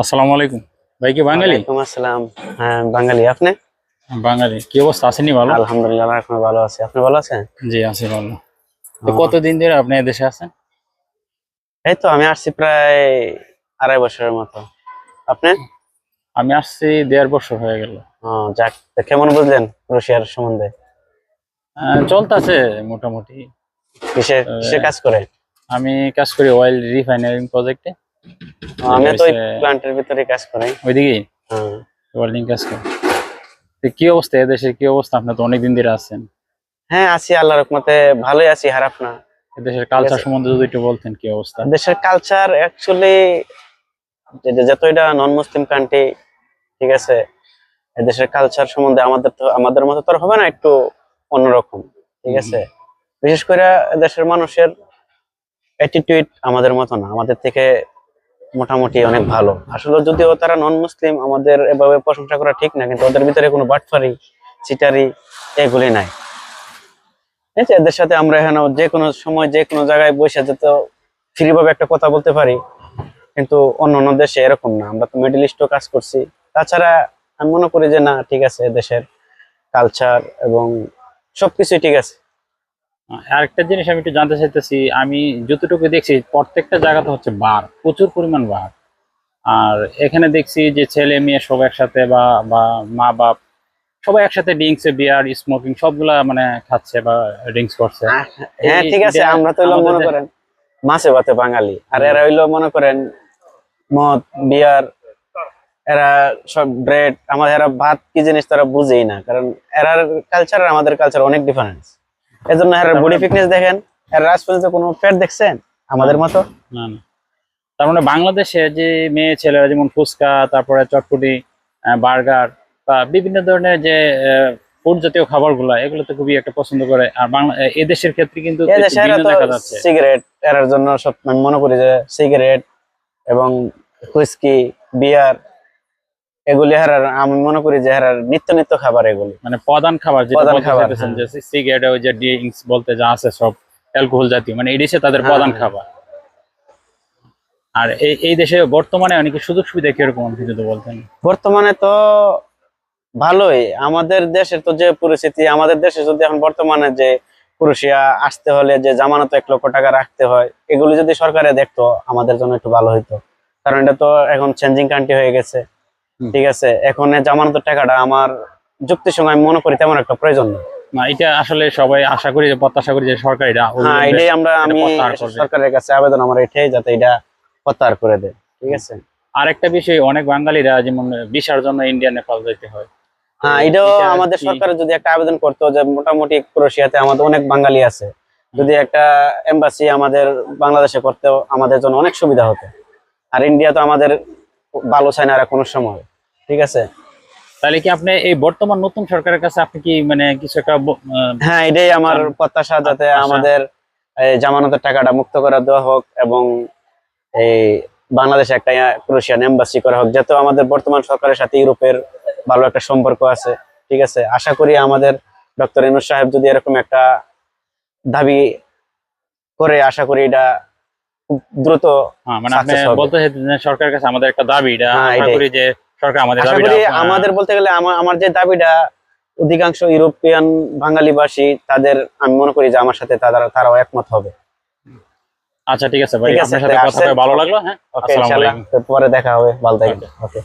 আসসালামু আলাইকুম। ভাই কি বাঙালি? ওয়ালাইকুম আসসালাম। হ্যাঁ, বাঙালি। আপনি? বাঙালি। কি অবস্থা, আছেননি ভালো? আলহামদুলিল্লাহ, আমি এখন ভালো আছি। আপনি ভালো আছেন? জি আছি ভালো। তো ও, কতদিন ধরে আপনি এদেশে আছেন? এই তো আমি আসছি প্রায় 2.5 বছরের মতো। আপনি? আমি আসছি 1.5 বছর হয়ে গেল। ও, যাক। তা কেমন বুঝলেন রাশিয়ার সম্বন্ধে? চলতেছে মোটামুটি। কিসের কিসের কাজ করে? আমি কাজ করি অয়েল রিফাইনারিং প্রজেক্টে, যেটা আমি তো ওই হচ্ছে প্ল্যান্টের ভিতরে কাজ করি। ওইদিকে হ্যাঁ। ওয়েল্ডিং কাজ করি। তো কি অবস্থা এদেশের, কি অবস্থা? আপনি তো অনেকদিন ধরে আছেন। হ্যাঁ, আছি আল্লাহর রহমতে, ভালোই আছি, খারাপ না। এদেশের ঠিক কালচার আছে। সম্বন্ধে যদি একটু বলতেন কি অবস্থা। দেশের কালচার অ্যাকচুয়ালি যত এটা নন মুসলিম কান্ট্রি, ঠিক আছে, এদেশের কালচার সম্বন্ধে আমাদের মতো তো আর হবে না, একটু অন্যরকম। ঠিক আছে। বিশেষ করে দেশের মানুষের অ্যাটিটিউড আমাদের মতো না, আমাদের থেকে মোটামুটি অনেক ভালো। আসলে যদিও তারা নন মুসলিম, আমাদের এভাবে প্রশংসা করা ঠিক না, কিন্তু ওদের ভিতরে কোনো বাটফারি, চিটারি এগুলি নাই। ঠিক আছে, এদের সাথে আমরা এখানে যে কোনো সময় যে কোনো জায়গায় বসে যেত ফ্রি ভাবে একটা কথা বলতে পারি, কিন্তু অন্য অন্য দেশে এরকম না। আমরা তো মিডল ইস্টও কাজ করছি। তাছাড়া আমি মনে করি যে না, ঠিক আছে, দেশের কালচার এবং সবকিছুই ঠিক আছে। আরেকটা জিনিস আমি একটু জানতে চাইতেছি, আমি যতটুকু দেখছি প্রত্যেকটা জায়গাতে হচ্ছে বার, প্রচুর পরিমাণ বার। আর এখানে দেখছি যে ছেলে মেয়ে সব একসাথে, বা বা মা বাপ সবাই একসাথে ড্রিঙ্কস, বিয়ার, স্মোকিং সবগুলা মানে খাচ্ছে বা ড্রিঙ্কস করছে। হ্যাঁ, ঠিক আছে, এটা আমরা তো হইলো আমাদের মনে করেন মাছে ভাতে বাঙালি, আর এরা হইলো মনে করেন মদ, বিয়ার, এরা সব ব্রেড। আমাদের এরা ভাত কি জিনিস তারা বুঝেই না, কারণ এরার কালচার আর আমাদের কালচার অনেক ডিফারেন্স। এজন্য এরা তার বডি মানে ফিটনেস দেখেন, এরা আজ পর্যন্ত কোনো ফ্যাট দেখছেন আমাদের মতো? না না, তার মানে বাংলাদেশে যে মেয়ে ছেলেরা যেমন ফুচকা, তারপরে চটপটি, বার্গার বা বিভিন্ন ধরনের যে ফুড জাতীয় খাবারগুলা, এগুলো তো খুবই একটা পছন্দ করে। আর বাংলা এদেশের ক্ষেত্রে কিন্তু একটু এদেশে এরা ভিন্ন তো দেখা যাচ্ছে। সিগারেট, এরার জন্য সব আমি মনে করি যে সিগারেট এবং হুইস্কি, বিয়ার, এগুলি হারার আমি মনে করি যে হারার নিত্য নিত্য খাবার এগুলি। মানে প্রধান খাবার যেটা প্রধান বলতে খাবার, চাইতেছেন, হ্যাঁ। যে সিগারেট, ওই যে ড্রিঙ্কস বলতে যা আছে সব অ্যালকোহল জাতীয়, মানে এই দেশে তাদের হ্যাঁ, প্রধান হ্যাঁ। খাবার। আর এই দেশে বর্তমানে অনেক সুযোগ সুবিধা কিরকম আপনি যদি বলতেন। বর্তমানে তো ভালোই। আমাদের দেশের তো যে পরিস্থিতি, আমাদের দেশে যদি এখন বর্তমানে যে ক্রোয়েশিয়া আসতে হলে যে জামানত 1 লক্ষ টাকা রাখতে হয়, এগুলো যদি সরকারে দেখতো আমাদের জন্য একটু ভালো হইতো। কারণ এটা তো এখন চেঞ্জিং কান্ট্রি হয়ে গেছে। হুম। ঠিক আছে, এখন এই জামানতের টাকাটা আমার যুক্তির সঙ্গে আমি মনে করি তেমন একটা প্রয়োজন নেই। না, এটা আসলে সবাই আশা করি, যে প্রত্যাশা করি যে সরকার এটা হ্যাঁ, অবিলম্বে এটাই এটা আমি প্রত্যাহার করবে। সরকারের কাছে আবেদন আমার এটাই, যাতে এটা প্রত্যাহার করে দেয়। ঠিক আছে। আরেকটা বিষয়, অনেক বাঙালিরা যেমন ভিসার জন্য ইন্ডিয়া, নেপাল যেতে হয়। তো হ্যাঁ, এটাও এটা আমাদের কি? সরকারের যদি একটা আবেদন করতো, যে মোটামুটি ক্রোয়েশিয়াতে আমাদের অনেক বাঙালি আছে, যদি একটা এম্বাসি আমাদের বাংলাদেশে করতেও আমাদের জন্য অনেক সুবিধা হতো। আর ইন্ডিয়া তো আমাদের ভালো চায় না এরা কোনো সময়। ঠিক আছে। তাহলে কি আপনি এই বর্তমান নতুন সরকারের কাছে আপনি কি মানে কিছু একটা হ্যাঁ, এটাই আমার চান? প্রত্যাশা, যাতে আশা? আমাদের এই জামানতের টাকাটা মুক্ত করে দেওয়া হোক, এবং এই বাংলাদেশে একটা ক্রোয়েশিয়ান এম্বাসি করা হোক, যেহেতু আমাদের বর্তমান সরকারের সাথে ইউরোপের ভালো একটা সম্পর্ক আছে। ঠিক আছে, আশা করি আমাদের ডক্টর ইউনূস সাহেব যদি এরকম একটা দাবি করে, আশা করি এটা খুব দ্রুত হ্যাঁ, মানে আপনি সাকসেস হবে। বলতে চাইছেন যে সরকারের কাছে আমাদের একটা দাবি, এটা হ্যাঁ, আশা এটাই করি যে সরকার আমাদের আশা দাবিটা করি। আমাদের বলতে গেলে আমার যে দাবিটা অধিকাংশ ইউরোপিয়ান বাঙালিবাসী, তাদের আমি মনে করি যে আমার সাথে তারাও একমত হবে। আচ্ছা ঠিক আছে ভাই, ঠিক আছে, আপনার সাথে কথা আসেন। বলে ভালো লাগলো। হ্যাঁ, ওকে, আসসালামু ইনশাআল্লাহ আলাইকুম। পরে দেখা হবে। ভালো থাকবেন। ওকে।